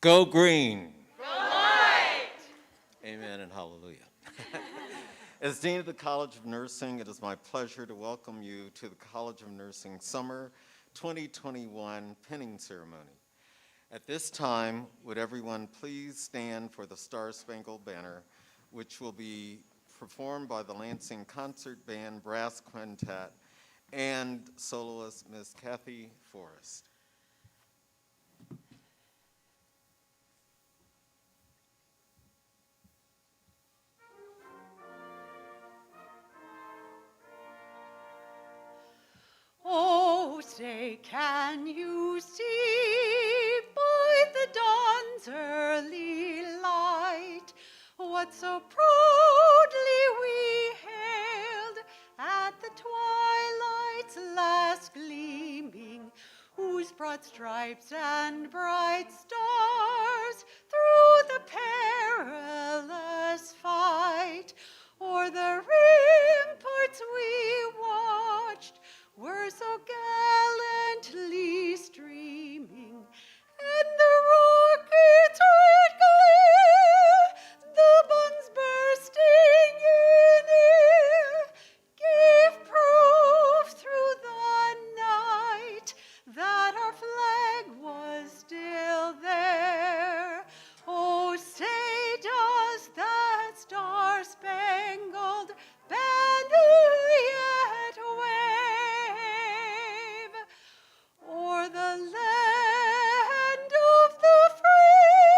Go green. Go white. Amen and hallelujah. As Dean of the College of Nursing, it is my pleasure to welcome you to the College of Nursing Summer 2021 pinning ceremony. At this time, would everyone please stand for the Star-Spangled Banner, which will be performed by the Lansing Concert Band Brass Quintet and soloist Ms. Kathy Forrest. Oh, say, can you see by the dawn's early light what so proudly we hailed at the twilight's last gleaming, whose broad stripes and bright stars through the perilous fight o'er the ramparts we watched were so gallantly streaming, and the rocket's red glare, the guns bursting in air, gave proof through the night that our flag was still there. Oh, say, does that star-spangled banner yet wave o'er the land of the free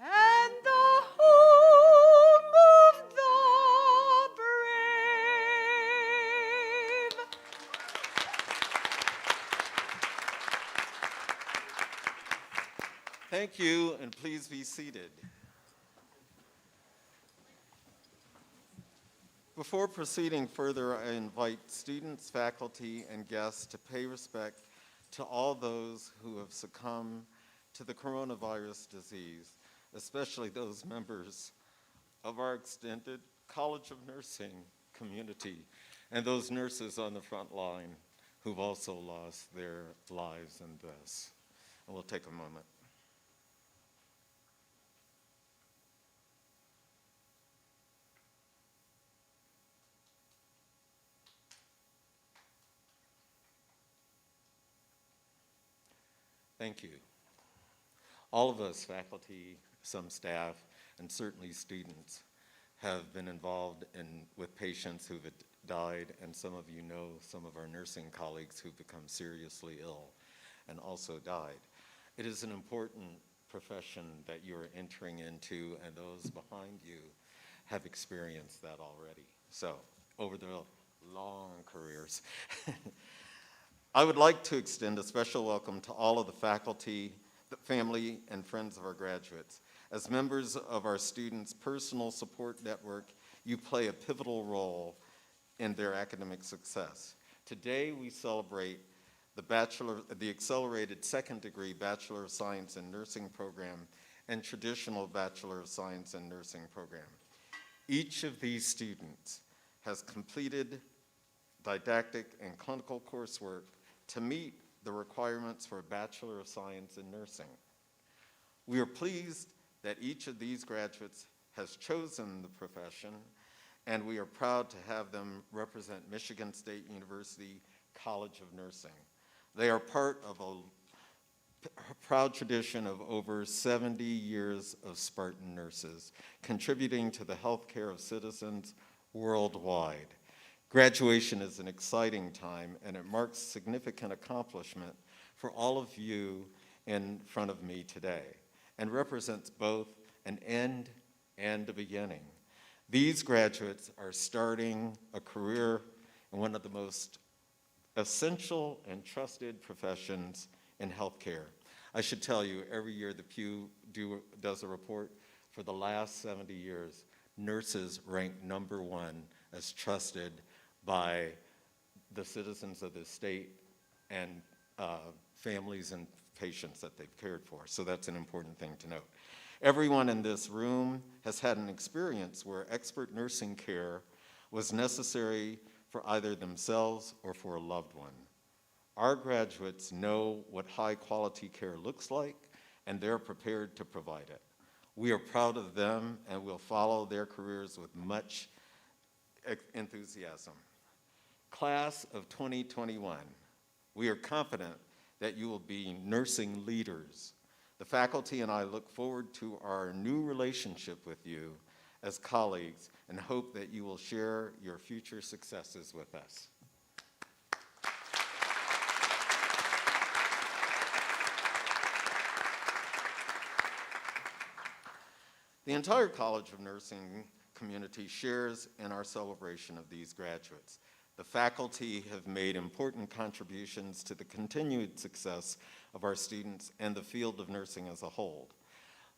and the home of the brave? Thank you, and please be seated. Before proceeding further, I invite students, faculty, and guests to pay respect to all those who have succumbed to the coronavirus disease, especially those members of our extended College of Nursing community and those nurses on the front line who've also lost their lives in this. And we'll take a moment. Thank you. All of us, faculty, some staff, and certainly students, have been involved with patients who've died, and some of you know some of our nursing colleagues who've become seriously ill and also died. It is an important profession that you're entering into, and those behind you have experienced that already. So, over the long careers. I would like to extend a special welcome to all of the faculty, the family, and friends of our graduates. As members of our students' personal support network, you play a pivotal role in their academic success. Today, we celebrate the accelerated second degree Bachelor of Science in Nursing program and traditional Bachelor of Science in Nursing program. Each of these students has completed didactic and clinical coursework to meet the requirements for a Bachelor of Science in Nursing. We are pleased that each of these graduates has chosen the profession, and we are proud to have them represent Michigan State University College of Nursing. They are part of a proud tradition of over 70 years of Spartan nurses, contributing to the healthcare of citizens worldwide. Graduation is an exciting time, and it marks significant accomplishment for all of you in front of me today, and represents both an end and a beginning. These graduates are starting a career in one of the most essential and trusted professions in healthcare. I should tell you, every year the Pew does a report. For the last 70 years, nurses rank #1 as trusted by the citizens of the state and families and patients that they've cared for. So that's an important thing to note. Everyone in this room has had an experience where expert nursing care was necessary for either themselves or for a loved one. Our graduates know what high quality care looks like and they're prepared to provide it. We are proud of them and will follow their careers with much enthusiasm. Class of 2021, we are confident that you will be nursing leaders. The faculty and I look forward to our new relationship with you as colleagues and hope that you will share your future successes with us. The entire College of Nursing community shares in our celebration of these graduates. The faculty have made important contributions to the continued success of our students and the field of nursing as a whole.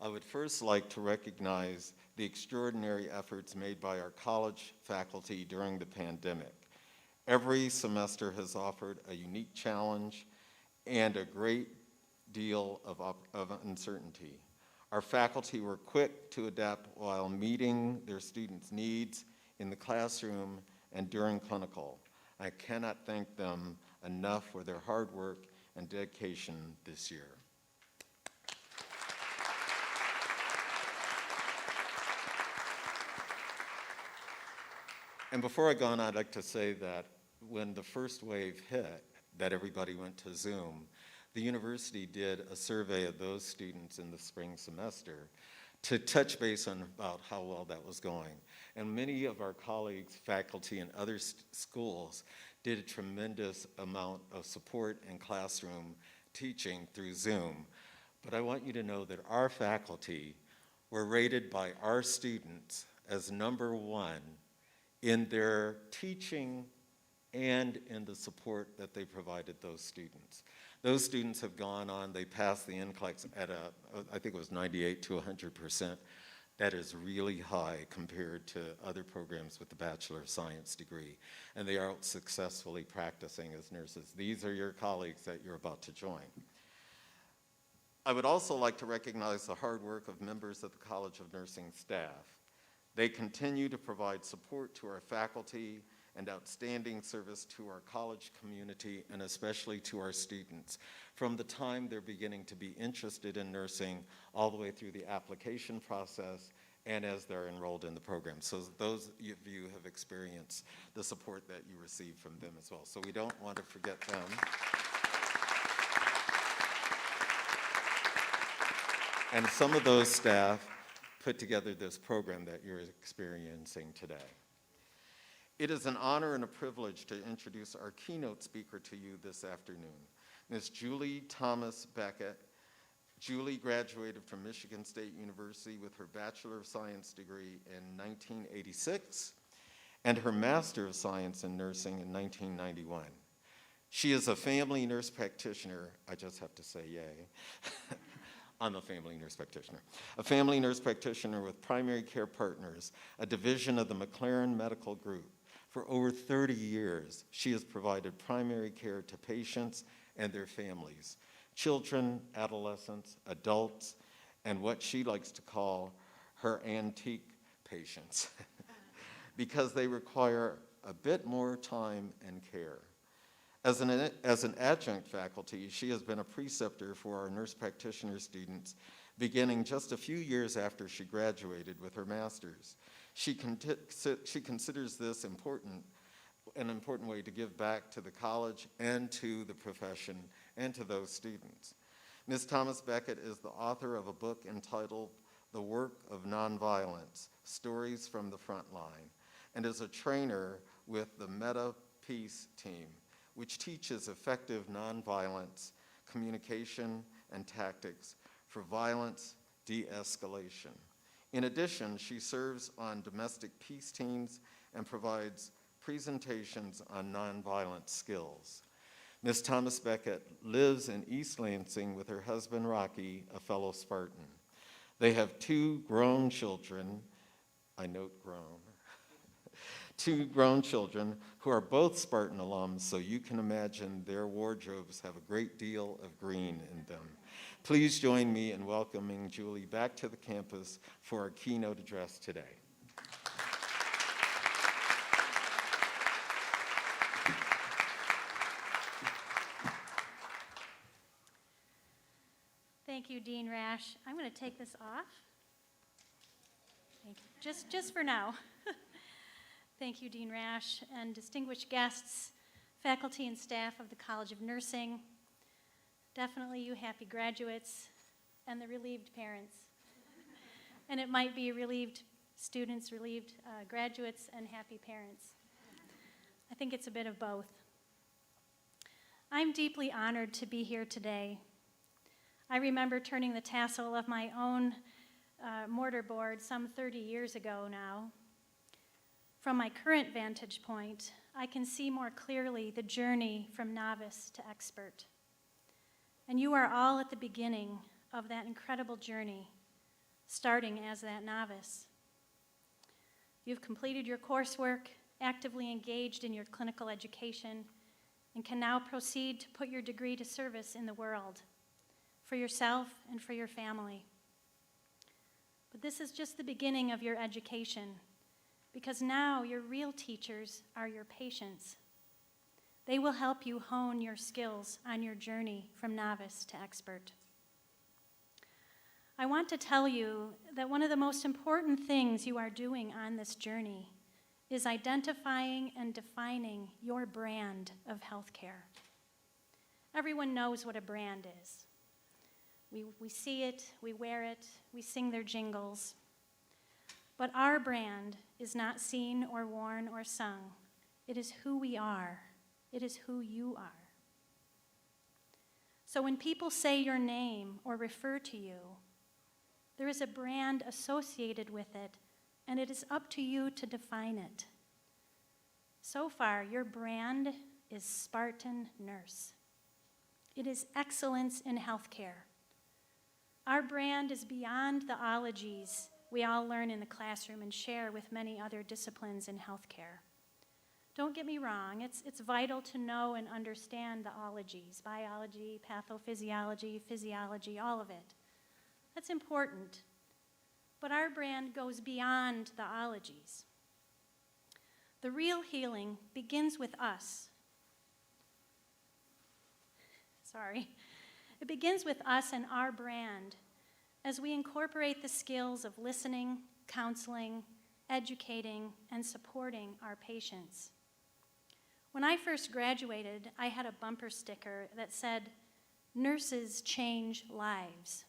I would first like to recognize the extraordinary efforts made by our college faculty during the pandemic. Every semester has offered a unique challenge and a great deal of uncertainty. Our faculty were quick to adapt while meeting their students' needs in the classroom and during clinical. I cannot thank them enough for their hard work and dedication this year. And before I go on, I'd like to say that when the first wave hit, that everybody went to Zoom, the university did a survey of those students in the spring semester to touch base on about how well that was going. And many of our colleagues, faculty, and other schools did a tremendous amount of support in classroom teaching through Zoom. But I want you to know that our faculty were rated by our students as #1 in their teaching and in the support that they provided those students. Those students have gone on, they passed the NCLEX at I think it was 98 to 100%. That is really high compared to other programs with the Bachelor of Science degree. And they are successfully practicing as nurses. These are your colleagues that you're about to join. I would also like to recognize the hard work of members of the College of Nursing staff. They continue to provide support to our faculty and outstanding service to our college community and especially to our students from the time they're beginning to be interested in nursing all the way through the application process and as they're enrolled in the program. So those of you have experienced the support that you receive from them as well. So we don't want to forget them. And some of those staff put together this program that you're experiencing today. It is an honor and a privilege to introduce our keynote speaker to you this afternoon, Ms. Julie Thomas Beckett. Julie graduated from Michigan State University with her Bachelor of Science degree in 1986 and her Master of Science in Nursing in 1991. She is a family nurse practitioner. I just have to say yay. I'm a family nurse practitioner. A family nurse practitioner with Primary Care Partners, a division of the McLaren Medical Group. For over 30 years, she has provided primary care to patients and their families, children, adolescents, adults, and what she likes to call her antique patients, because they require a bit more time and care. As an adjunct faculty, she has been a preceptor for our nurse practitioner students beginning just a few years after she graduated with her master's. She considers this an important way to give back to the college and to the profession and to those students. Ms. Thomas Beckett is the author of a book entitled The Work of Nonviolence, Stories from the Front Line, and is a trainer with the Meta Peace team, which teaches effective nonviolence communication and tactics for violence de-escalation. In addition, she serves on domestic peace teams and provides presentations on nonviolent skills. Ms. Thomas Beckett lives in East Lansing with her husband, Rocky, a fellow Spartan. They have 2 grown children, I note grown, 2 grown children who are both Spartan alums, so you can imagine their wardrobes have a great deal of green in them. Please join me in welcoming Julie back to the campus for our keynote address today. Thank you, you, Dean Rash. I'm going to take this off. Thank you. Just for now. Thank you, Dean Rash, and distinguished guests, faculty and staff of the College of Nursing, definitely you happy graduates, and the relieved parents. And it might be relieved students, relieved graduates, and happy parents. I think it's a bit of both. I'm deeply honored to be here today. I remember turning the tassel of my own mortarboard some 30 years ago now. From my current vantage point, I can see more clearly the journey from novice to expert. And you are all at the beginning of that incredible journey, starting as that novice. You've completed your coursework, actively engaged in your clinical education, and can now proceed to put your degree to service in the world, for yourself and for your family. But this is just the beginning of your education, because now your real teachers are your patients. They will help you hone your skills on your journey from novice to expert. I want to tell you that one of the most important things you are doing on this journey is identifying and defining your brand of healthcare. Everyone knows what a brand is. We see it, we wear it, we sing their jingles. But our brand is not seen or worn or sung. It is who we are. It is who you are. So when people say your name or refer to you, there is a brand associated with it, and it is up to you to define it. So far, your brand is Spartan Nurse. It is excellence in healthcare. Our brand is beyond the ologies we all learn in the classroom and share with many other disciplines in healthcare. Don't get me wrong, it's vital to know and understand the ologies, biology, pathophysiology, physiology, all of it. That's important. But our brand goes beyond the ologies. The real healing begins with us. It begins with us and our brand as we incorporate the skills of listening, counseling, educating, and supporting our patients. When I first graduated, I had a bumper sticker that said, "Nurses change lives."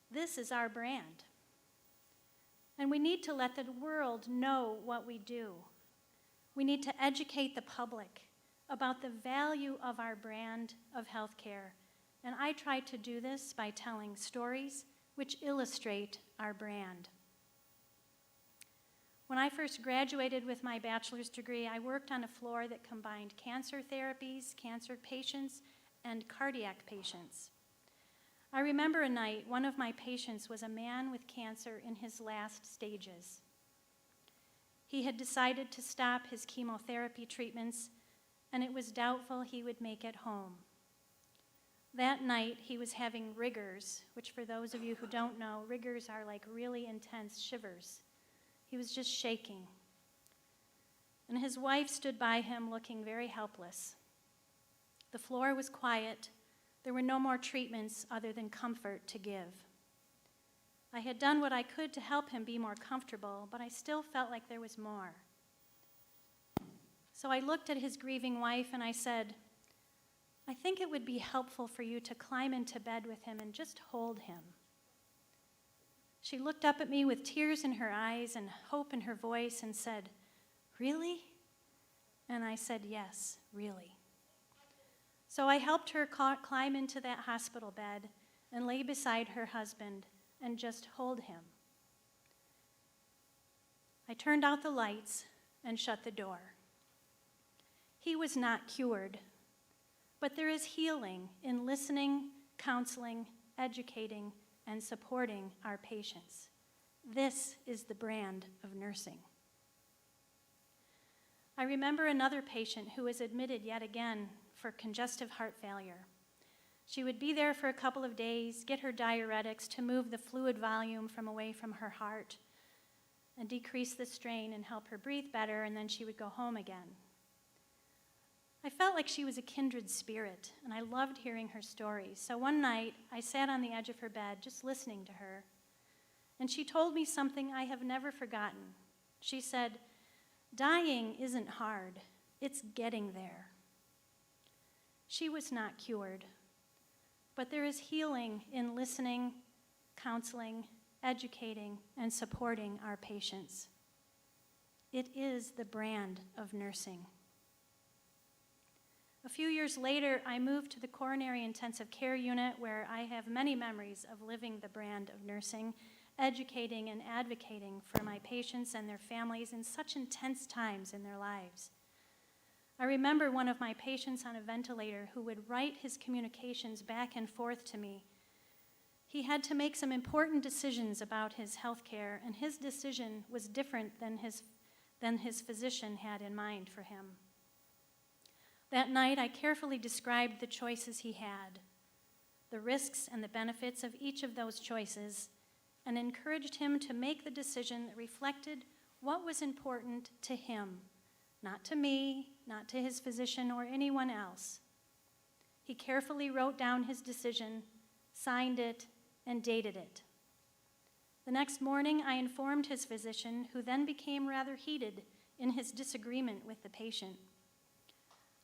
This is our brand. And we need to let the world know what we do. We need to educate the public about the value of our brand of healthcare. And I try to do this by telling stories which illustrate our brand. When I first graduated with my bachelor's degree, I worked on a floor that combined cancer therapies, cancer patients, and cardiac patients. I remember a night, one of my patients was a man with cancer in his last stages. He had decided to stop his chemotherapy treatments, and it was doubtful he would make it home. That night, he was having rigors, which for those of you who don't know, rigors are like really intense shivers. He was just shaking. And his wife stood by him looking very helpless. The floor was quiet. There were no more treatments other than comfort to give. I had done what I could to help him be more comfortable, but I still felt like there was more. So I looked at his grieving wife and I said, "I think it would be helpful for you to climb into bed with him and just hold him." She looked up at me with tears in her eyes and hope in her voice and said, "Really?" And I said, "Yes, really." So I helped her climb into that hospital bed and lay beside her husband and just hold him. I turned out the lights and shut the door. He was not cured, but there is healing in listening, counseling, educating, and supporting our patients. This is the brand of nursing. I remember another patient who was admitted yet again for congestive heart failure. She would be there for a couple of days, get her diuretics to move the fluid volume from away from her heart and decrease the strain and help her breathe better, and then she would go home again. I felt like she was a kindred spirit, and I loved hearing her stories. So one night, I sat on the edge of her bed just listening to her, and she told me something I have never forgotten. She said, "Dying isn't hard, it's getting there." She was not cured, but there is healing in listening, counseling, educating, and supporting our patients. It is the brand of nursing. A few years later, I moved to the coronary intensive care unit where I have many memories of living the brand of nursing, educating and advocating for my patients and their families in such intense times in their lives. I remember one of my patients on a ventilator who would write his communications back and forth to me. He had to make some important decisions about his health care, and his decision was different than his physician had in mind for him. That night, I carefully described the choices he had, the risks and the benefits of each of those choices, and encouraged him to make the decision that reflected what was important to him, not to me, not to his physician or anyone else. He carefully wrote down his decision, signed it, and dated it. The next morning, I informed his physician, who then became rather heated in his disagreement with the patient.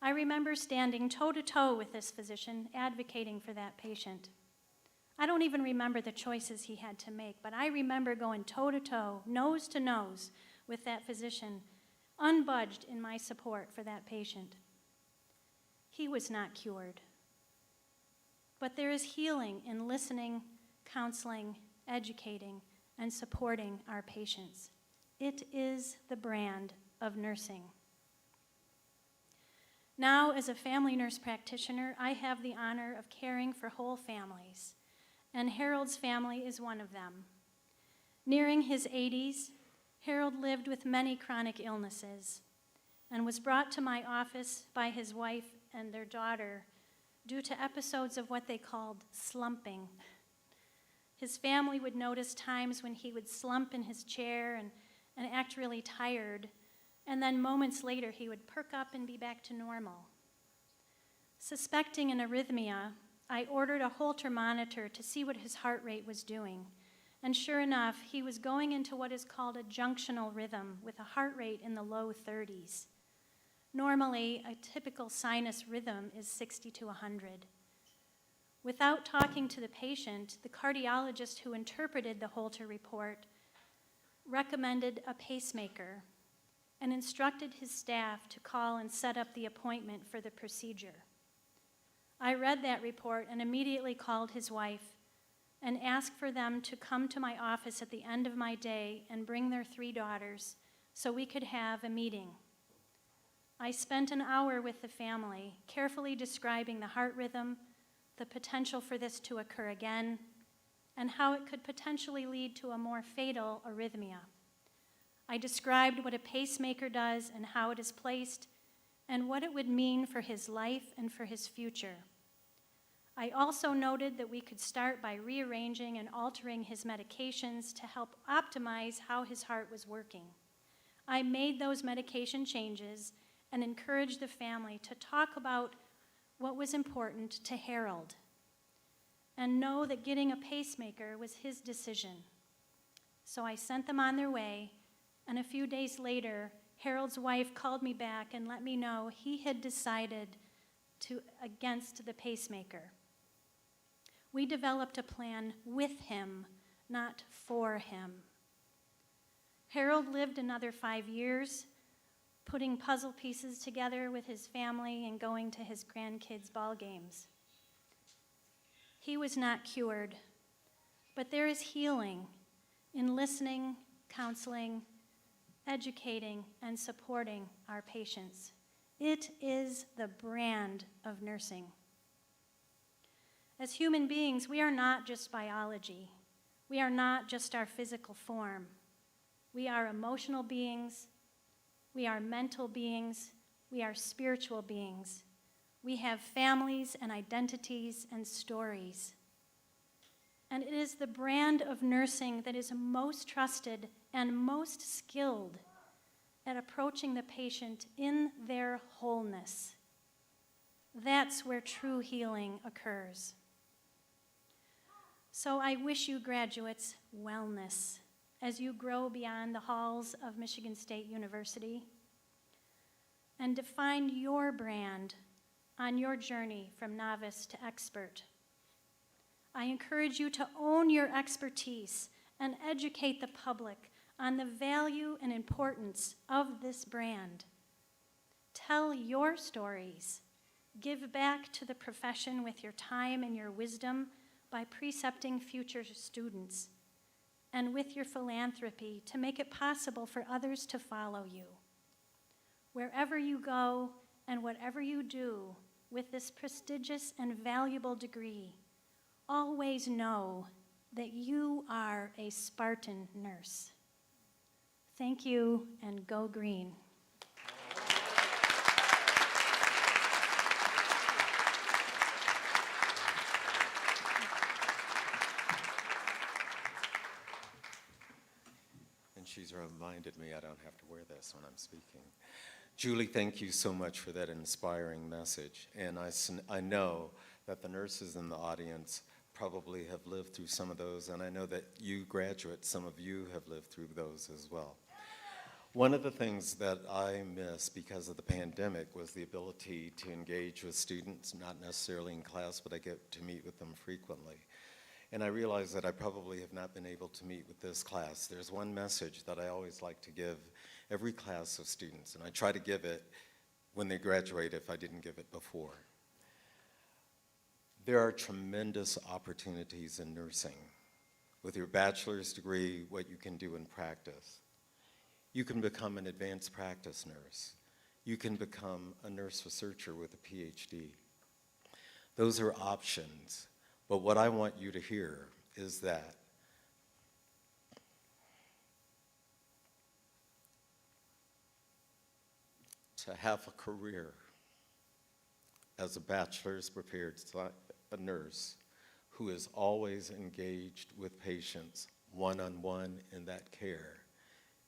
I remember standing toe-to-toe with this physician, advocating for that patient. I don't even remember the choices he had to make, but I remember going toe-to-toe, nose to nose with that physician, unbudged in my support for that patient. He was not cured. But there is healing in listening, counseling, educating, and supporting our patients. It is the brand of nursing. Now, as a family nurse practitioner, I have the honor of caring for whole families, and Harold's family is one of them. Nearing his 80s, Harold lived with many chronic illnesses and was brought to my office by his wife and their daughter due to episodes of what they called slumping. His family would notice times when he would slump in his chair and act really tired, and then moments later he would perk up and be back to normal. Suspecting an arrhythmia, I ordered a Holter monitor to see what his heart rate was doing, and sure enough, he was going into what is called a junctional rhythm with a heart rate in the low 30s. Normally, a typical sinus rhythm is 60 to 100. Without talking to the patient, the cardiologist who interpreted the Holter report recommended a pacemaker and instructed his staff to call and set up the appointment for the procedure. I read that report and immediately called his wife and asked for them to come to my office at the end of my day and bring their 3 daughters so we could have a meeting. I spent an hour with the family, carefully describing the heart rhythm, the potential for this to occur again, and how it could potentially lead to a more fatal arrhythmia. I described what a pacemaker does and how it is placed, and what it would mean for his life and for his future. I also noted that we could start by rearranging and altering his medications to help optimize how his heart was working. I made those medication changes and encouraged the family to talk about what was important to Harold and know that getting a pacemaker was his decision. So I sent them on their way, and a few days later, Harold's wife called me back and let me know he had decided against the pacemaker. We developed a plan with him, not for him. Harold lived another 5 years, putting puzzle pieces together with his family and going to his grandkids' ball games. He was not cured, but there is healing in listening, counseling, educating, and supporting our patients. It is the brand of nursing. As human beings, we are not just biology. We are not just our physical form. We are emotional beings. We are mental beings. We are spiritual beings. We have families and identities and stories. And it is the brand of nursing that is most trusted and most skilled at approaching the patient in their wholeness, That's where true healing occurs. So I wish you graduates wellness as you grow beyond the halls of Michigan State University and define your brand on your journey from novice to expert. I encourage you to own your expertise and educate the public on the value and importance of this brand. Tell your stories. Give back to the profession with your time and your wisdom by precepting future students, and with your philanthropy to make it possible for others to follow you. Wherever you go and whatever you do with this prestigious and valuable degree, always know that you are a Spartan nurse. Thank you, and go green. And she's reminded me I don't have to wear this when I'm speaking. Julie, thank you so much for that inspiring message. And I know that the nurses in the audience probably have lived through some of those, and I know that you graduates, some of you have lived through those as well. One of the things that I miss because of the pandemic was the ability to engage with students, not necessarily in class, but I get to meet with them frequently. And I realize that I probably have not been able to meet with this class. There's one message that I always like to give every class of students, and I try to give it when they graduate if I didn't give it before. There are tremendous opportunities in nursing. With your bachelor's degree, what you can do in practice. You can become an advanced practice nurse. You can become a nurse researcher with a PhD. Those are options, but what I want you to hear is that to have a career as a bachelor's prepared a nurse who is always engaged with patients one-on-one in that care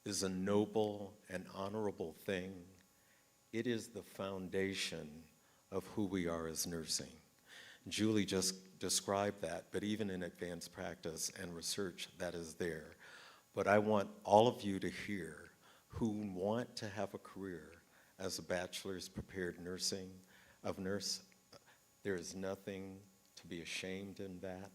is a noble and honorable thing. It is the foundation of who we are as nursing. Julie just described that, but even in advanced practice and research, that is there. But I want all of you to hear who want to have a career as a bachelor's prepared nurse. There is nothing to be ashamed in that.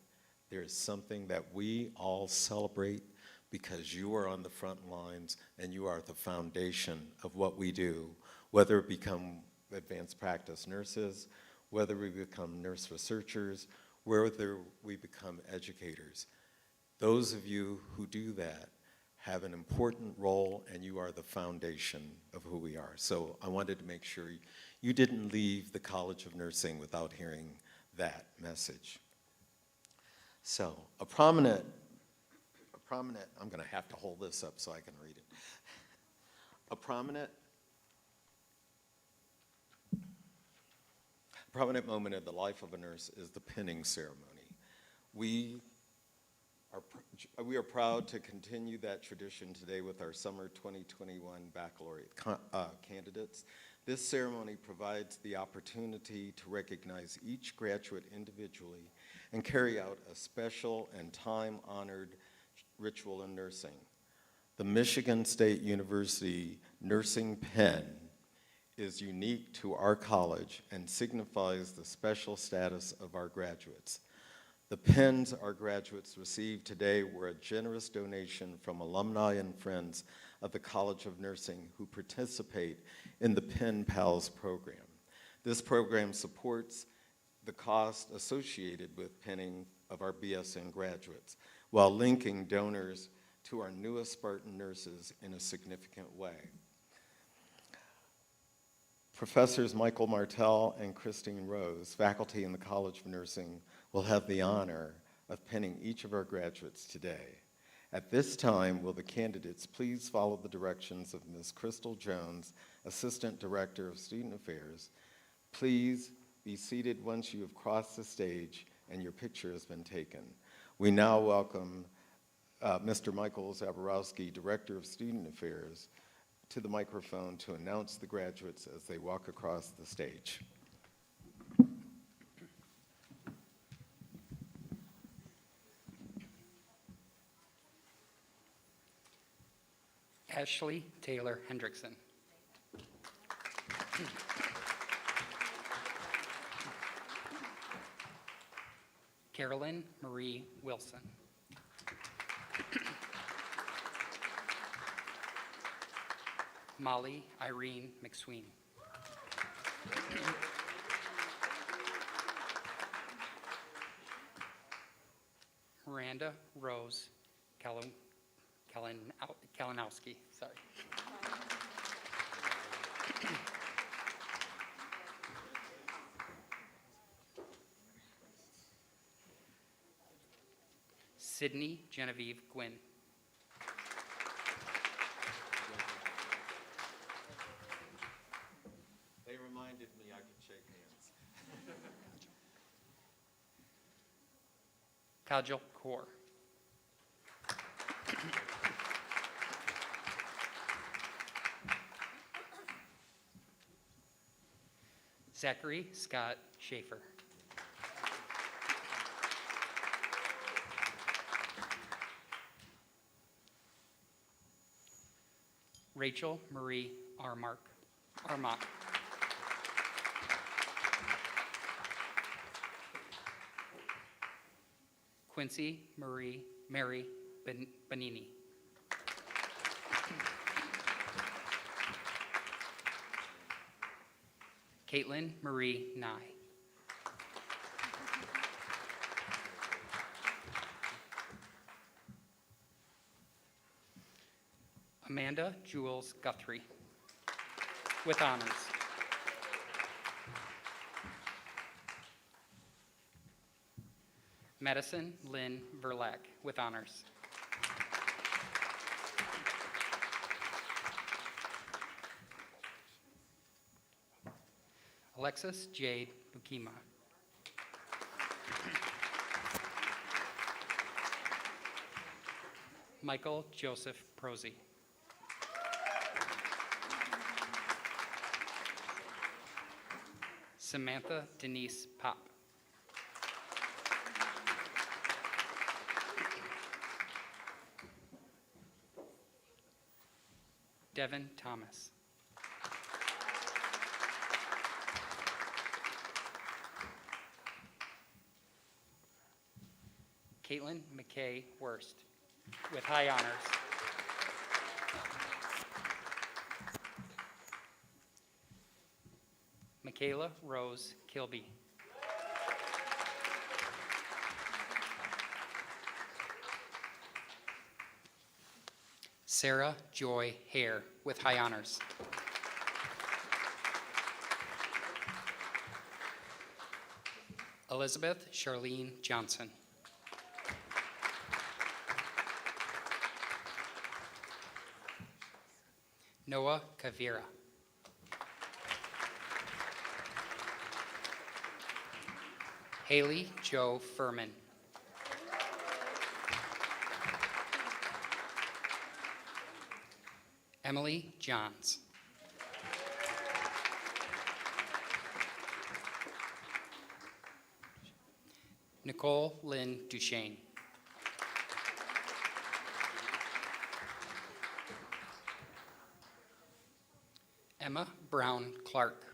There is something that we all celebrate because you are on the front lines and you are the foundation of what we do, whether it become advanced practice nurses, whether we become nurse researchers, whether we become educators. Those of you who do that have an important role, and you are the foundation of who we are. So I wanted to make sure you didn't leave the College of Nursing without hearing that message. So a prominent, I'm gonna have to hold this up so I can read it. A prominent moment in the life of a nurse is the pinning ceremony. We are proud to continue that tradition today with our summer 2021 baccalaureate candidates. This ceremony provides the opportunity to recognize each graduate individually and carry out a special and time-honored ritual in nursing. The Michigan State University Nursing Pin is unique to our college and signifies the special status of our graduates. The pins our graduates received today were a generous donation from alumni and friends of the College of Nursing who participate in the Pen Pals program. This program supports the cost associated with pinning of our BSN graduates while linking donors to our newest Spartan nurses in a significant way. Professors Michael Martell and Christine Rose, faculty in the College of Nursing, will have the honor of pinning each of our graduates today. At this time, will the candidates please follow the directions of Ms. Crystal Jones, Assistant Director of Student Affairs. Please be seated once you have crossed the stage and your picture has been taken. We now welcome Mr. Michael Zaborowski, Director of Student Affairs, to the microphone to announce the graduates as they walk across the stage. Ashley Taylor Hendrickson. Carolyn Marie Wilson. Molly Irene McSween. Miranda Rose Kalinowski. Sorry. Sydney Genevieve Gwynn. They reminded me I could shake hands. Kajal Kaur. Zachary Scott Schaefer. Rachel Marie Armark. Quincy Mary Benini. Caitlin Marie Nye. Amanda Jules Guthrie, with honors. Madison Lynn Verlack, with honors. Alexis Jade Bukima. Michael Joseph Prosy. Samantha Denise Pop. Devin Thomas. Caitlin McKay Worst, with high honors. Michaela Rose Kilby. Sarah Joy Hare, with high honors. Elizabeth Charlene Johnson. Noah Kavira. Haley Joe Furman. Emily Johns. Nicole Lynn Duchesne. Emma Brown Clark.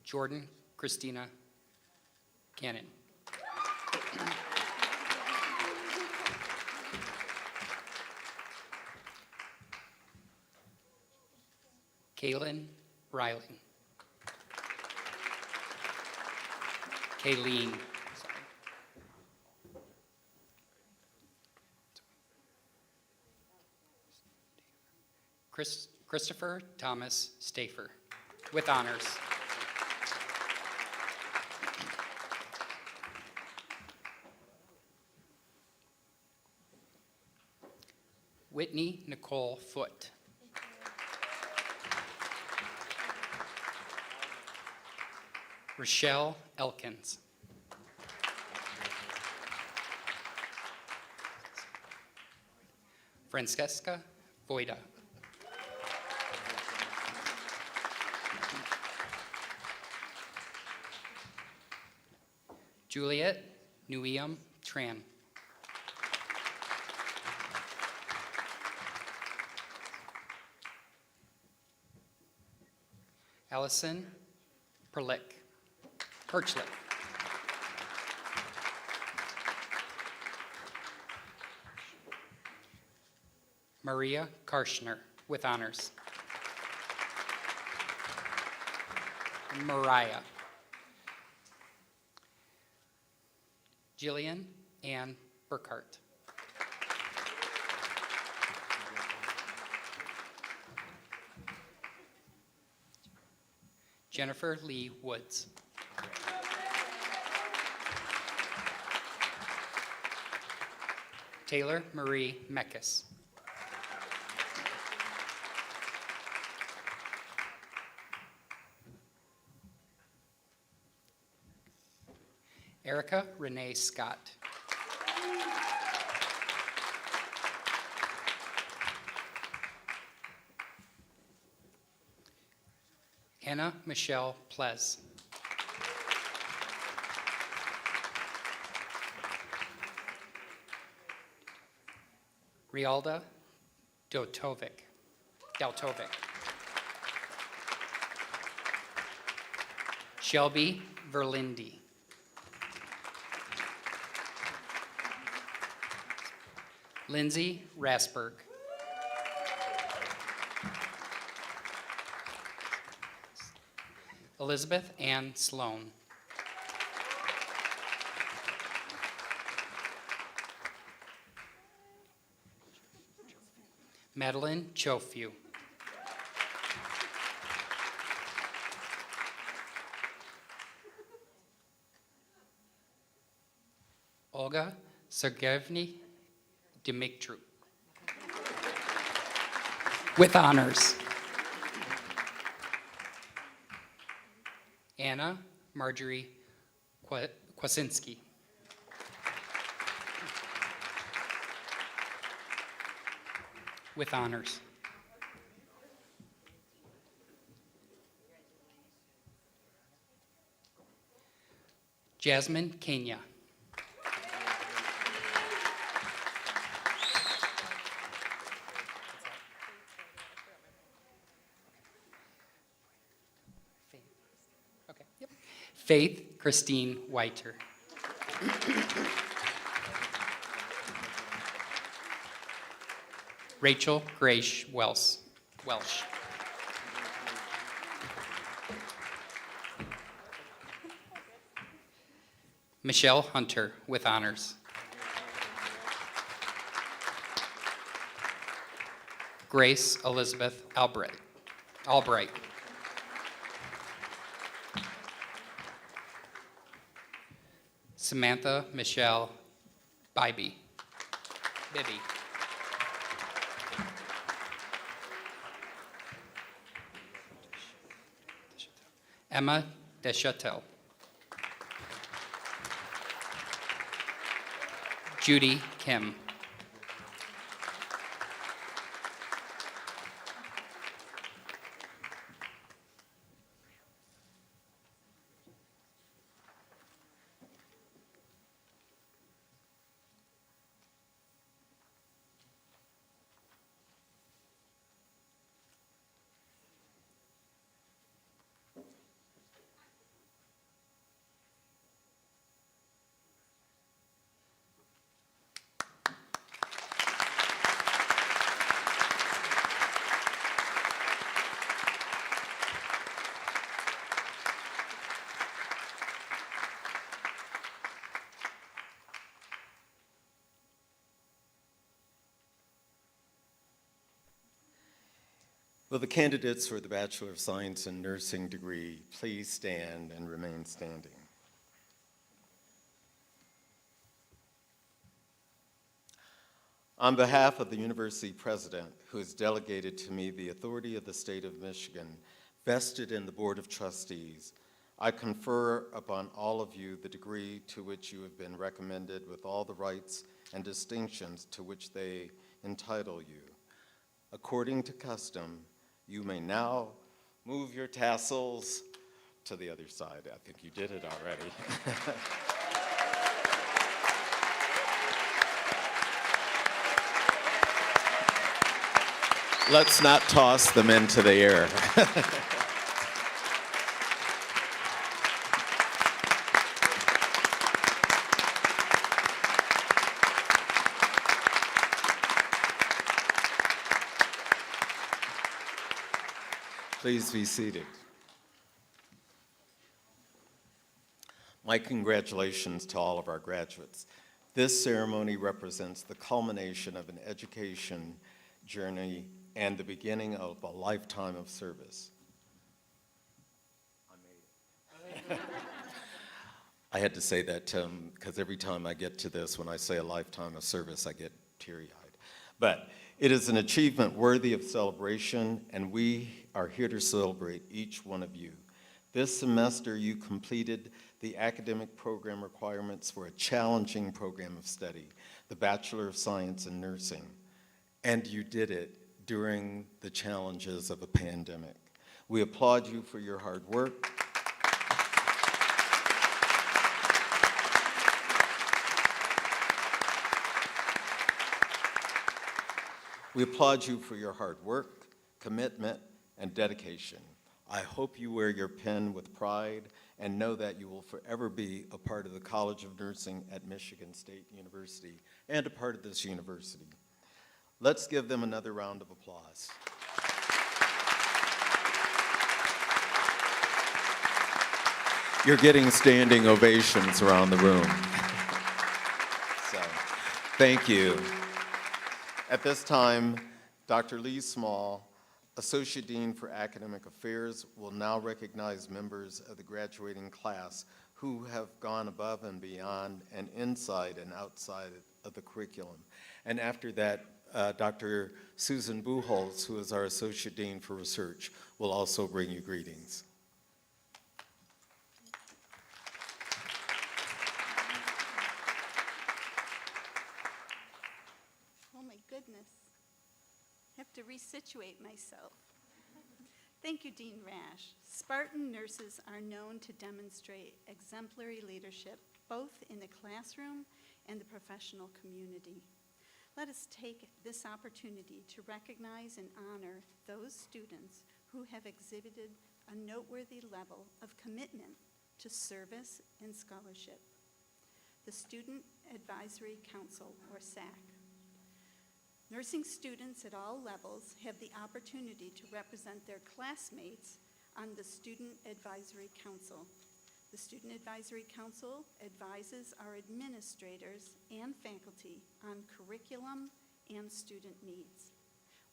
Jordan Christina Cannon. Kaylin Riley. Kayleen. Christopher Thomas Stafer, with honors. Whitney Nicole Foote. Rochelle Elkins. Francesca Voida. Juliet Nguyen Tran. Allison Perlick. Perchlick. Maria Karshner with honors. Mariah. Jillian Ann Burkhart. Jennifer Lee Woods. Taylor Marie Meckes. Erica Renee Scott. Anna Michelle Plez. Rialda Deltovic. Shelby Verlindi. Lindsay Rasberg. Elizabeth Ann Sloan. Madeline Chofew. Olga Sergeyevna Dimitru. With honors. Anna Marjorie Kwasinski. With honors. Jasmine Kenya. Faith Christine Whiter. Rachel Grace Welsh. Michelle Hunter with honors. Grace Elizabeth Albright. Samantha Michelle Bibby. Emma Deschatel. Judy Kim. Will the candidates for the Bachelor of Science in Nursing degree please stand and remain standing? On behalf of the university president, who has delegated to me the authority of the state of Michigan, vested in the Board of Trustees, I confer upon all of you the degree to which you have been recommended with all the rights and distinctions to which they entitle you. According to custom, you may now move your tassels to the other side. I think you did it already. Let's not toss them into the air. Please be seated. My congratulations to all of our graduates. This ceremony represents the culmination of an education journey and the beginning of a lifetime of service. I had to say that, Tim, because every time I get to this, when I say a lifetime of service, I get teary-eyed. But it is an achievement worthy of celebration, and we are here to celebrate each one of you. This semester, you completed the academic program requirements for a challenging program of study, the Bachelor of Science in Nursing, and you did it during the challenges of a pandemic. We applaud you for your hard work. We applaud you for your hard work, commitment, and dedication. I hope you wear your pen with pride and know that you will forever be a part of the College of Nursing at Michigan State University and a part of this university. Let's give them another round of applause. You're getting standing ovations around the room. So, thank you. At this time, Dr. Lee Small, Associate Dean for Academic Affairs, will now recognize members of the graduating class who have gone above and beyond and inside and outside of the curriculum. And after that, Dr. Susan Buchholz, who is our Associate Dean for Research, will also bring you greetings. Oh my goodness. I have to resituate myself. Thank you, Dean Rash. Spartan nurses are known to demonstrate exemplary leadership both in the classroom and the professional community. Let us take this opportunity to recognize and honor those students who have exhibited a noteworthy level of commitment to service and scholarship. The Student Advisory Council, or SAC. Nursing students at all levels have the opportunity to represent their classmates on the Student Advisory Council. The Student Advisory Council advises our administrators and faculty on curriculum and student needs.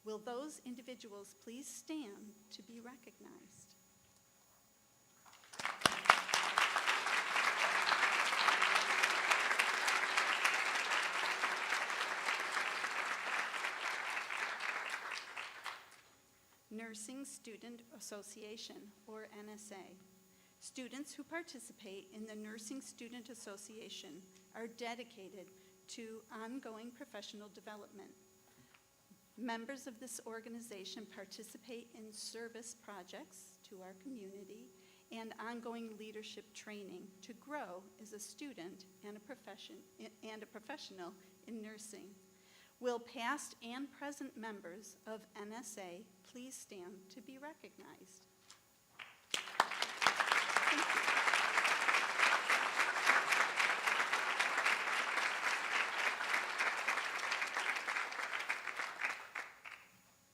Will those individuals please stand to be recognized? Nursing Student Association, or NSA. Students who participate in the Nursing Student Association are dedicated to ongoing professional development. Members of this organization participate in service projects to our community and ongoing leadership training to grow as a student and a professional in nursing. Will past and present members of NSA please stand to be recognized?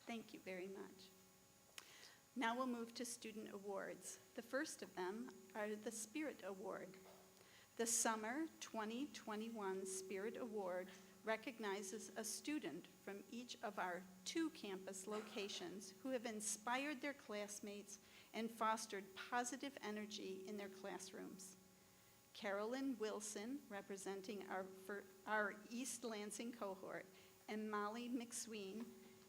Thank you very much. Now we'll move to student awards. The first of them are the Spirit Award. The Summer 2021 Spirit Award recognizes a student from each of our 2 campus locations who have inspired their classmates and fostered positive energy in their classrooms. Carolyn Wilson, representing our East Lansing cohort, and Molly McSween,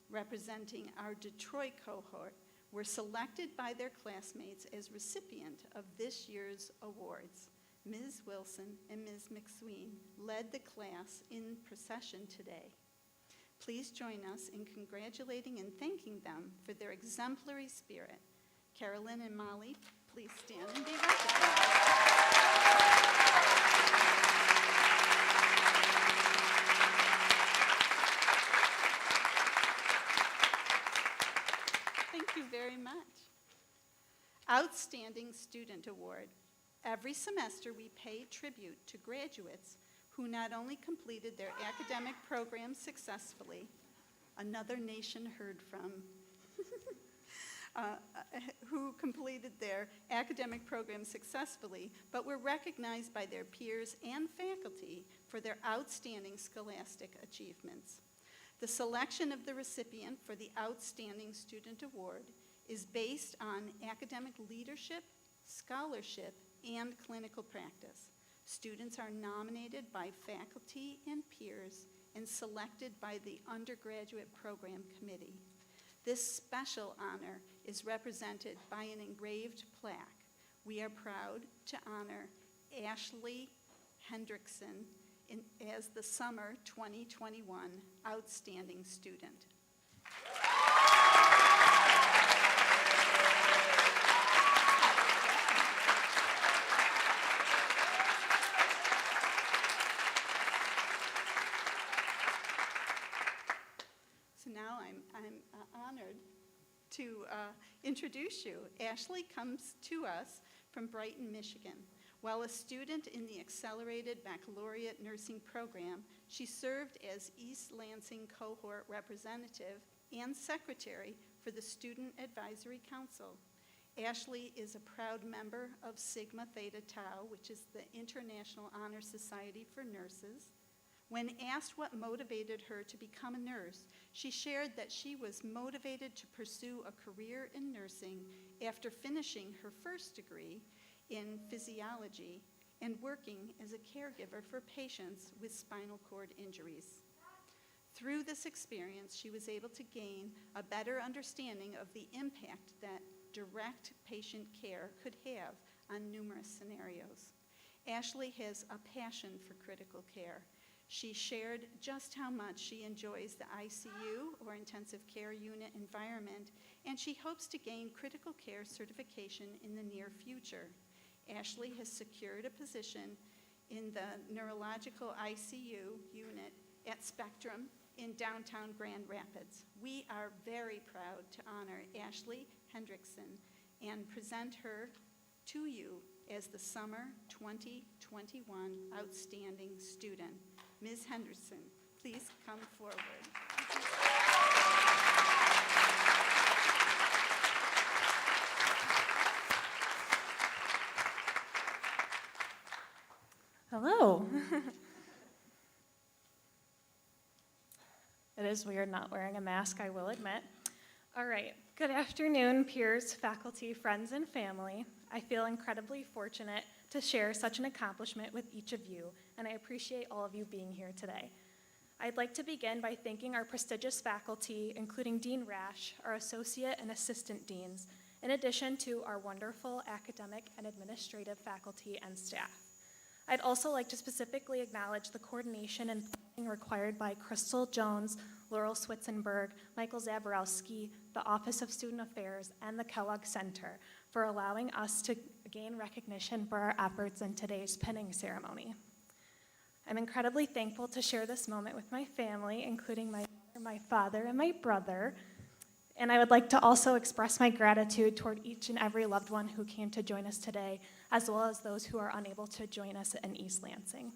representing our Detroit cohort, were selected by their classmates as recipient of this year's awards. Ms. Wilson and Ms. McSween led the class in procession today. Please join us in congratulating and thanking them for their exemplary spirit. Carolyn and Molly, please stand and be recognized. Outstanding Student Award. Every semester, we pay tribute to graduates who not only completed their academic program successfully, another nation heard from, who completed their academic program successfully, but were recognized by their peers and faculty for their outstanding scholastic achievements. The selection of the recipient for the Outstanding Student Award is based on academic leadership, scholarship, and clinical practice. Students are nominated by faculty and peers and selected by the undergraduate program committee. This special honor is represented by an engraved plaque. We are proud to honor Ashley Hendrickson as the Summer 2021 Outstanding Student. So now I'm honored to introduce you. Ashley comes to us from Brighton, Michigan. While a student in the Accelerated Baccalaureate Nursing Program, she served as East Lansing Cohort Representative and Secretary for the Student Advisory Council. Ashley is a proud member of Sigma Theta Tau, which is the International Honor Society for Nurses. When asked what motivated her to become a nurse, she shared that she was motivated to pursue a career in nursing after finishing her first degree in physiology and working as a caregiver for patients with spinal cord injuries. Through this experience, she was able to gain a better understanding of the impact that direct patient care could have on numerous scenarios. Ashley has a passion for critical care. She shared just how much she enjoys the ICU, or intensive care unit environment, and she hopes to gain critical care certification in the near future. Ashley has secured a position in the neurological ICU unit at Spectrum in downtown Grand Rapids. We are very proud to honor Ashley Hendrickson and present her to you as the Summer 2021 Outstanding Student. Ms. Hendrickson, please come forward. Hello. It is weird not wearing a mask, I will admit. All right, good afternoon, peers, faculty, friends, and family. I feel incredibly fortunate to share such an accomplishment with each of you, and I appreciate all of you being here today. I'd like to begin by thanking our prestigious faculty, including Dean Rash, our associate and assistant deans, in addition to our wonderful academic and administrative faculty and staff. I'd also like to specifically acknowledge the coordination and planning required by Crystal Jones, Laurel Switzenberg, Michael Zaborowski, the Office of Student Affairs, and the Kellogg Center for allowing us to gain recognition for our efforts in today's pinning ceremony. I'm incredibly thankful to share this moment with my family, including my father and my brother. And I would like to also express my gratitude toward each and every loved one who came to join us today, as well as those who are unable to join us in East Lansing.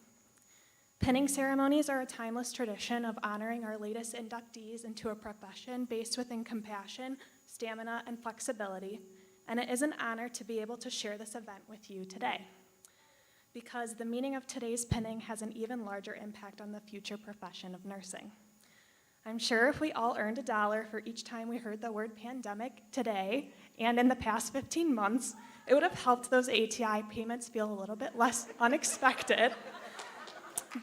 Pinning ceremonies are a timeless tradition of honoring our latest inductees into a profession based within compassion, stamina, and flexibility, and it is an honor to be able to share this event with you today, because the meaning of today's pinning has an even larger impact on the future profession of nursing. I'm sure if we all earned $1 for each time we heard the word pandemic today and in the past 15 months, it would have helped those ATI payments feel a little bit less unexpected.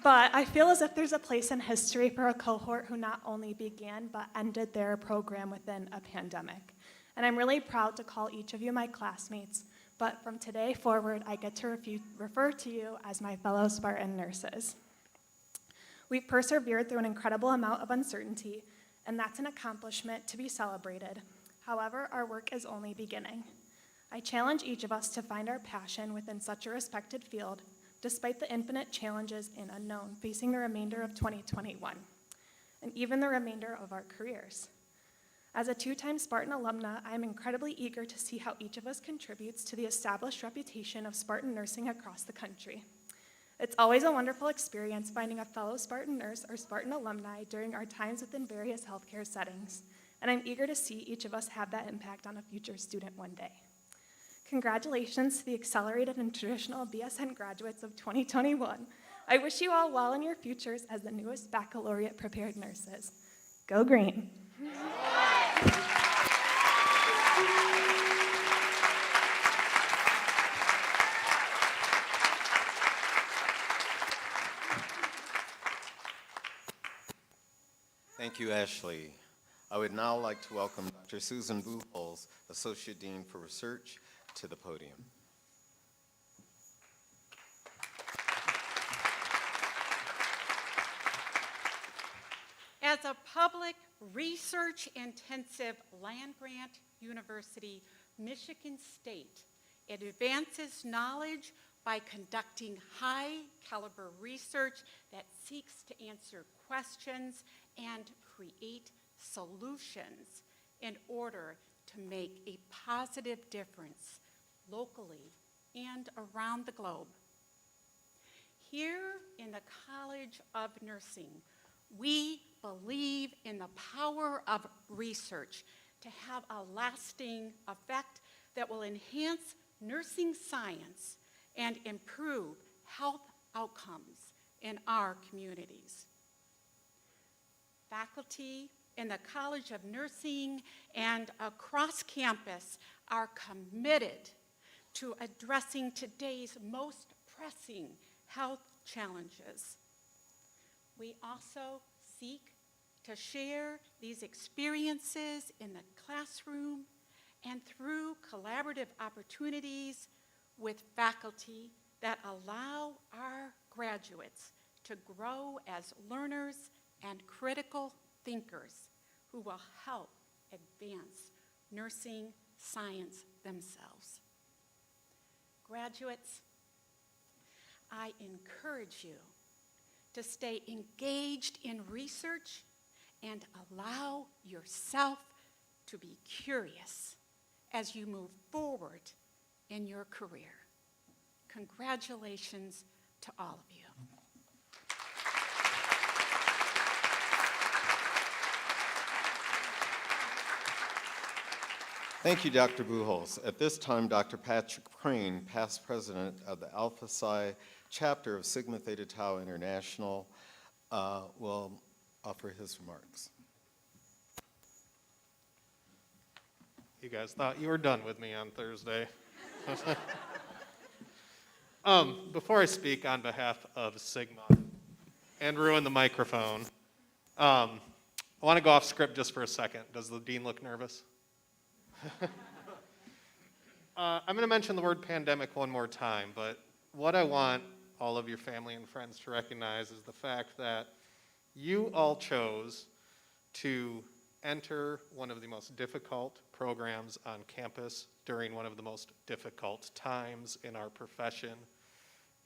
But I feel as if there's a place in history for a cohort who not only began but ended their program within a pandemic. And I'm really proud to call each of you my classmates, but from today forward, I get to refer to you as my fellow Spartan nurses. We've persevered through an incredible amount of uncertainty, and that's an accomplishment to be celebrated. However, our work is only beginning. I challenge each of us to find our passion within such a respected field, despite the infinite challenges and unknown facing the remainder of 2021, and even the remainder of our careers. As a two-time Spartan alumna, I am incredibly eager to see how each of us contributes to the established reputation of Spartan nursing across the country. It's always a wonderful experience finding a fellow Spartan nurse or Spartan alumni during our times within various healthcare settings, and I'm eager to see each of us have that impact on a future student one day. Congratulations to the accelerated and traditional BSN graduates of 2021. I wish you all well in your futures as the newest baccalaureate prepared nurses. Go green. Thank you, Ashley. I would now like to welcome Dr. Susan Buchholz, Associate Dean for Research, to the podium. As a public research-intensive land-grant university, Michigan State advances knowledge by conducting high-caliber research that seeks to answer questions and create solutions in order to make a positive difference locally and around the globe. Here in the College of Nursing, we believe in the power of research to have a lasting effect that will enhance nursing science and improve health outcomes in our communities. Faculty in the College of Nursing and across campus are committed to addressing today's most pressing health challenges. We also seek to share these experiences in the classroom and through collaborative opportunities with faculty that allow our graduates to grow as learners and critical thinkers who will help advance nursing science themselves. Graduates, I encourage you to stay engaged in research and allow yourself to be curious as you move forward in your career. Congratulations to all of you. Thank you, Dr. Buchholz. At this time, Dr. Patrick Crane, past president of the Alpha Psi chapter of Sigma Theta Tau International, will offer his remarks. You guys thought you were done with me on Thursday. Before I speak on behalf of Sigma and ruin the microphone, I want to go off script just for a second. Does the dean look nervous? I'm going to mention the word pandemic one more time, but what I want all of your family and friends to recognize is the fact that you all chose to enter one of the most difficult programs on campus during one of the most difficult times in our profession,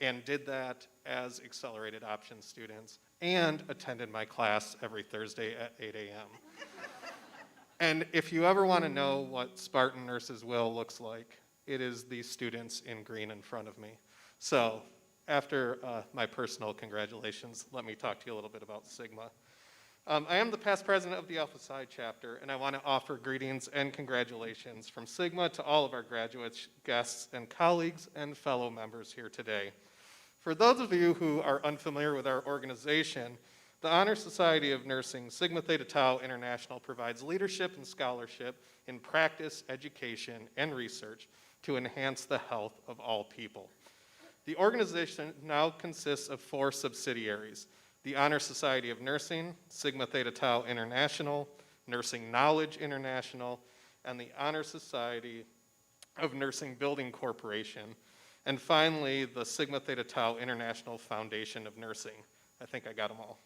and did that as accelerated option students and attended my class every Thursday at 8 a.m. And if you ever want to know what Spartan Nurses Will looks like, it is these students in green in front of me. So after my personal congratulations, let me talk to you a little bit about Sigma. I am the past president of the Alpha Psi chapter, and I want to offer greetings and congratulations from Sigma to all of our graduates, guests, and colleagues and fellow members here today. For those of you who are unfamiliar with our organization, the Honor Society of Nursing, Sigma Theta Tau International, provides leadership and scholarship in practice, education, and research to enhance the health of all people. The organization now consists of 4 subsidiaries: the Honor Society of Nursing, Sigma Theta Tau International, Nursing Knowledge International, and the Honor Society of Nursing Building Corporation, and finally, the Sigma Theta Tau International Foundation of Nursing. I think I got them all.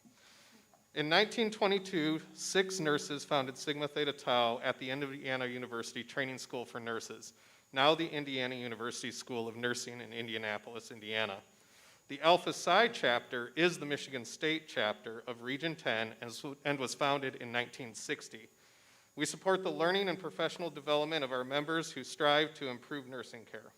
In 1922, 6 nurses founded Sigma Theta Tau at the Indiana University Training School for Nurses, now the Indiana University School of Nursing in Indianapolis, Indiana. The Alpha Psi chapter is the Michigan State chapter of Region 10 and was founded in 1960. We support the learning and professional development of our members who strive to improve nursing care.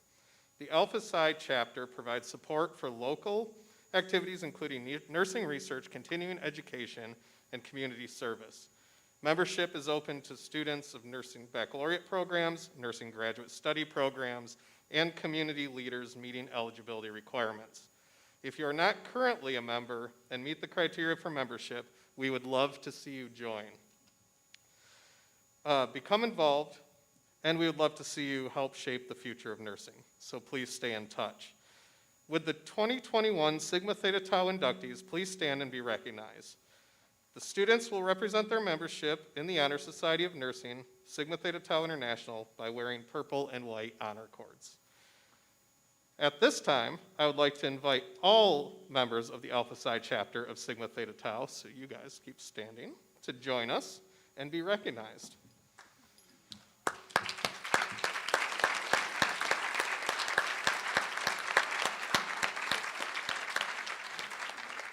The Alpha Psi chapter provides support for local activities including nursing research, continuing education, and community service. Membership is open to students of nursing baccalaureate programs, nursing graduate study programs, and community leaders meeting eligibility requirements. If you are not currently a member and meet the criteria for membership, we would love to see you join. Become involved, and we would love to see you help shape the future of nursing. So please stay in touch. With the 2021 Sigma Theta Tau inductees, please stand and be recognized. The students will represent their membership in the Honor Society of Nursing, Sigma Theta Tau International, by wearing purple and white honor cords. At this time, I would like to invite all members of the Alpha Psi chapter of Sigma Theta Tau, so you guys keep standing, to join us and be recognized.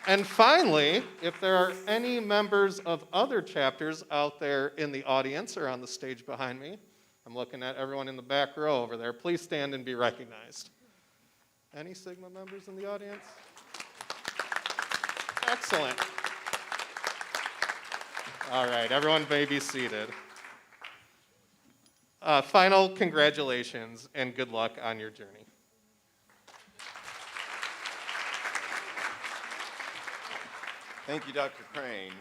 And finally, if there are any members of other chapters out there in the audience or on the stage behind me, I'm looking at everyone in the back row over there, please stand and be recognized. Any Sigma members in the audience? Excellent. All right, everyone may be seated. Final congratulations and good luck on your journey. Thank you, Dr. Crane.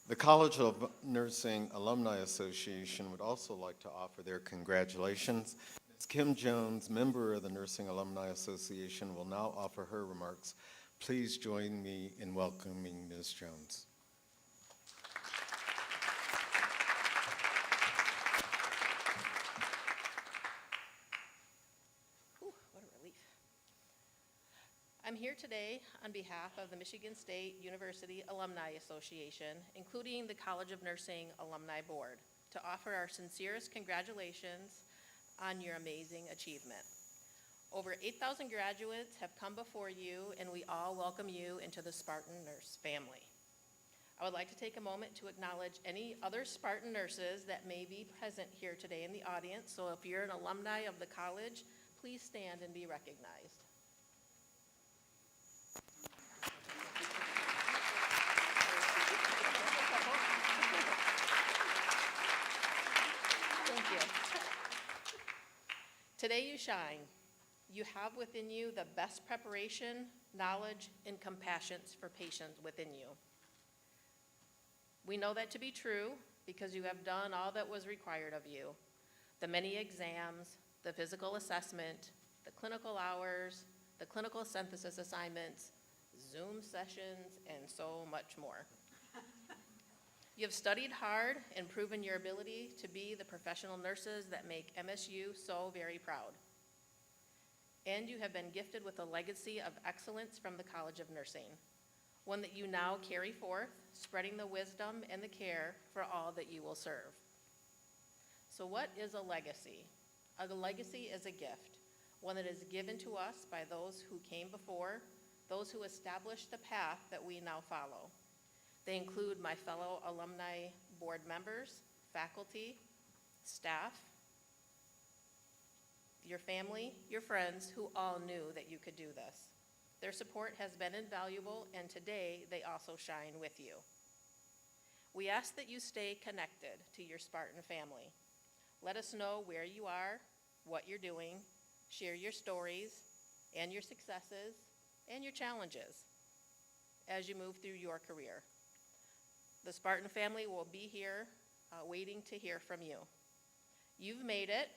The College of Nursing Alumni Association would also like to offer their congratulations. Ms. Kim Jones, member of the Nursing Alumni Association, will now offer her remarks. Please join me in welcoming Ms. Jones. What a relief. I'm here today on behalf of the Michigan State University Alumni Association, including the College of Nursing Alumni Board, to offer our sincerest congratulations on your amazing achievement. Over 8,000 graduates have come before you, and we all welcome you into the Spartan Nurse family. I would like to take a moment to acknowledge any other Spartan nurses that may be present here today in the audience. So if you're an alumni of the college, please stand and be recognized. Thank you. Today you shine. You have within you the best preparation, knowledge, and compassion for patients within you. We know that to be true because you have done all that was required of you. The many exams, the physical assessment, the clinical hours, the clinical synthesis assignments, Zoom sessions, and so much more. You have studied hard and proven your ability to be the professional nurses that make MSU so very proud. And you have been gifted with a legacy of excellence from the College of Nursing, one that you now carry forth, spreading the wisdom and the care for all that you will serve. So what is a legacy? A legacy is a gift, one that is given to us by those who came before, those who established the path that we now follow. They include my fellow alumni board members, faculty, staff, your family, your friends, who all knew that you could do this. Their support has been invaluable, and today they also shine with you. We ask that you stay connected to your Spartan family. Let us know where you are, what you're doing, share your stories and your successes and your challenges as you move through your career. The Spartan family will be here waiting to hear from you. You've made it.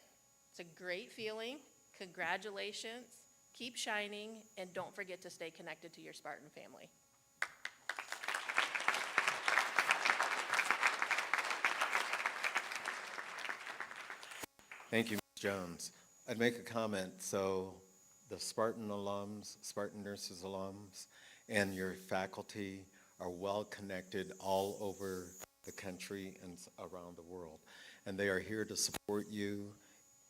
It's a great feeling. Congratulations. Keep shining, and don't forget to stay connected to your Spartan family. Thank you, Ms. Jones. I'd make a comment. So the Spartan alums, Spartan Nurses alums, and your faculty are well connected all over the country and around the world. And they are here to support you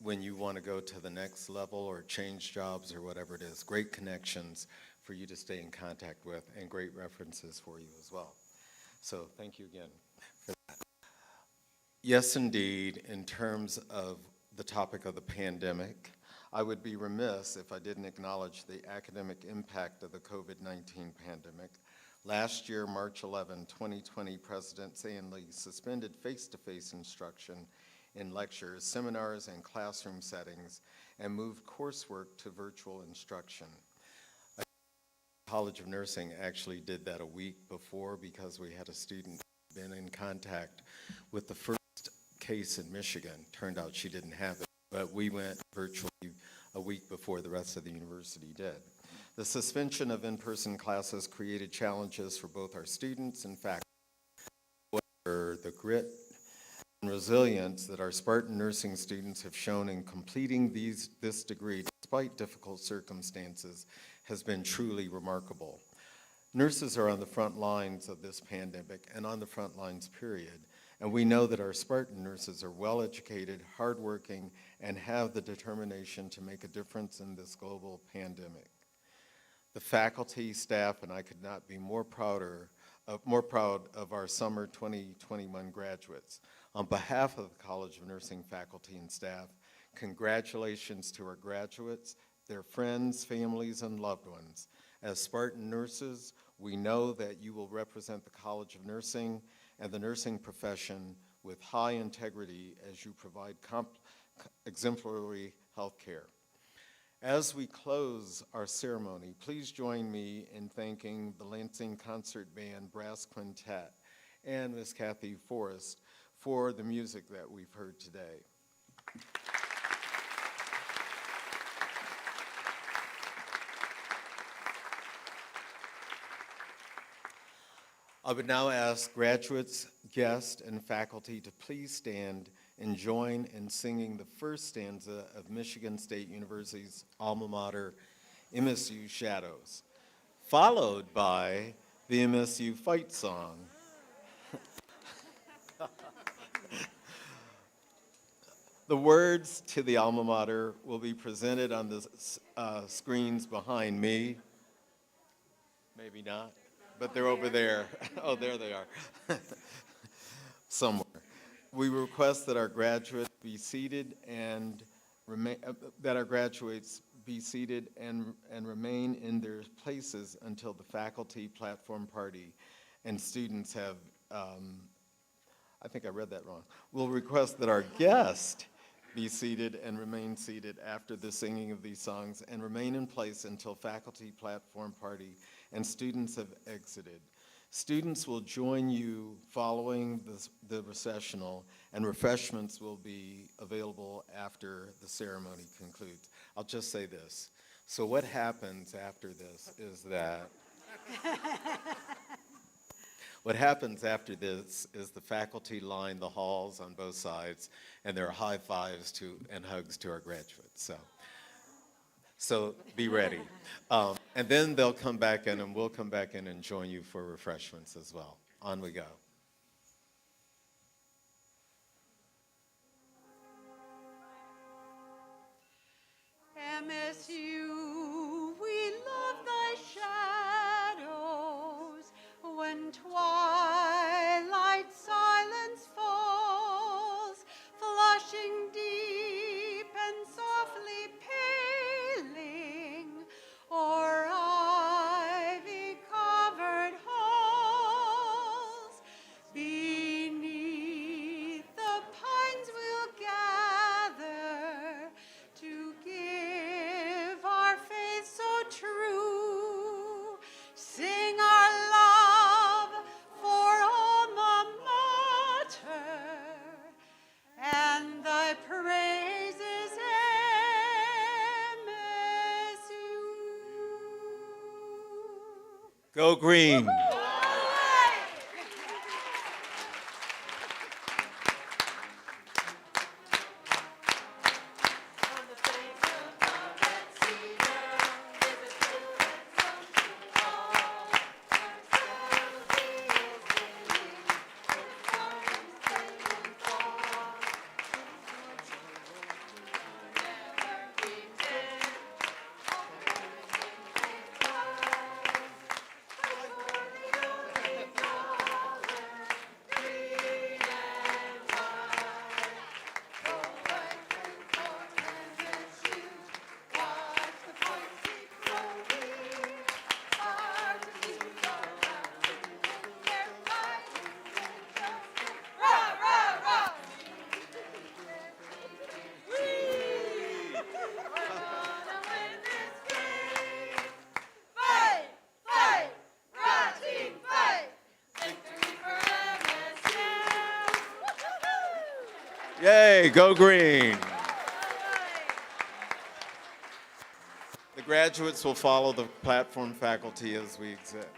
when you want to go to the next level or change jobs or whatever it is. Great connections for you to stay in contact with, and great references for you as well. So thank you again for that. Yes, indeed, in terms of the topic of the pandemic, I would be remiss if I didn't acknowledge the academic impact of the COVID-19 pandemic. Last year, March 11, 2020, President Stanley suspended face-to-face instruction in lectures, seminars, and classroom settings, and moved coursework to virtual instruction. College of Nursing actually did that a week before because we had a student been in contact with the first case in Michigan. Turned out she didn't have it, but we went virtually a week before the rest of the university did. The suspension of in-person classes created challenges for both our students and faculty. However, the grit and resilience that our Spartan nursing students have shown in completing this degree despite difficult circumstances has been truly remarkable. Nurses are on the front lines of this pandemic and on the front lines, period. And we know that our Spartan nurses are well-educated, hardworking, and have the determination to make a difference in this global pandemic. The faculty, staff, and I could not be more proud of our summer 2021 graduates. On behalf of the College of Nursing faculty and staff, congratulations to our graduates, their friends, families, and loved ones. As Spartan nurses, we know that you will represent the College of Nursing and the nursing profession with high integrity as you provide exemplary health care. As we close our ceremony, please join me in thanking the Lansing Concert Band Brass Quintet and Ms. Kathy Forrest for the music that we've heard today. I would now ask graduates, guests, and faculty to please stand and join in singing the first stanza of Michigan State University's alma mater, MSU Shadows, followed by the MSU Fight Song. The words to the alma mater will be presented on the screens behind me. Maybe not. But they're over there. Oh, there they are. Somewhere. We request that our graduates be seated and remain in their places until the faculty platform party and students have, I think I read that wrong. We'll request that our guest be seated and remain seated after the singing of these songs and remain in place until faculty platform party and students have exited. Students will join you following the recessional, and refreshments will be available after the ceremony concludes. I'll just say this. So what happens after this is that the faculty line the halls on both sides, and there are high fives and hugs to our graduates. So be ready. And then they'll come back in, and we'll come back in and join you for refreshments as well. On we go. MSU, we love thy shadows when twilight silence falls, flushing deep and softly paling o'er ivy-covered halls. Beneath the pines we'll gather to give our faith so true, sing our love for alma mater, and thy praises, MSU. Go green. Yay, go green. The graduates will follow the platform faculty as we exit.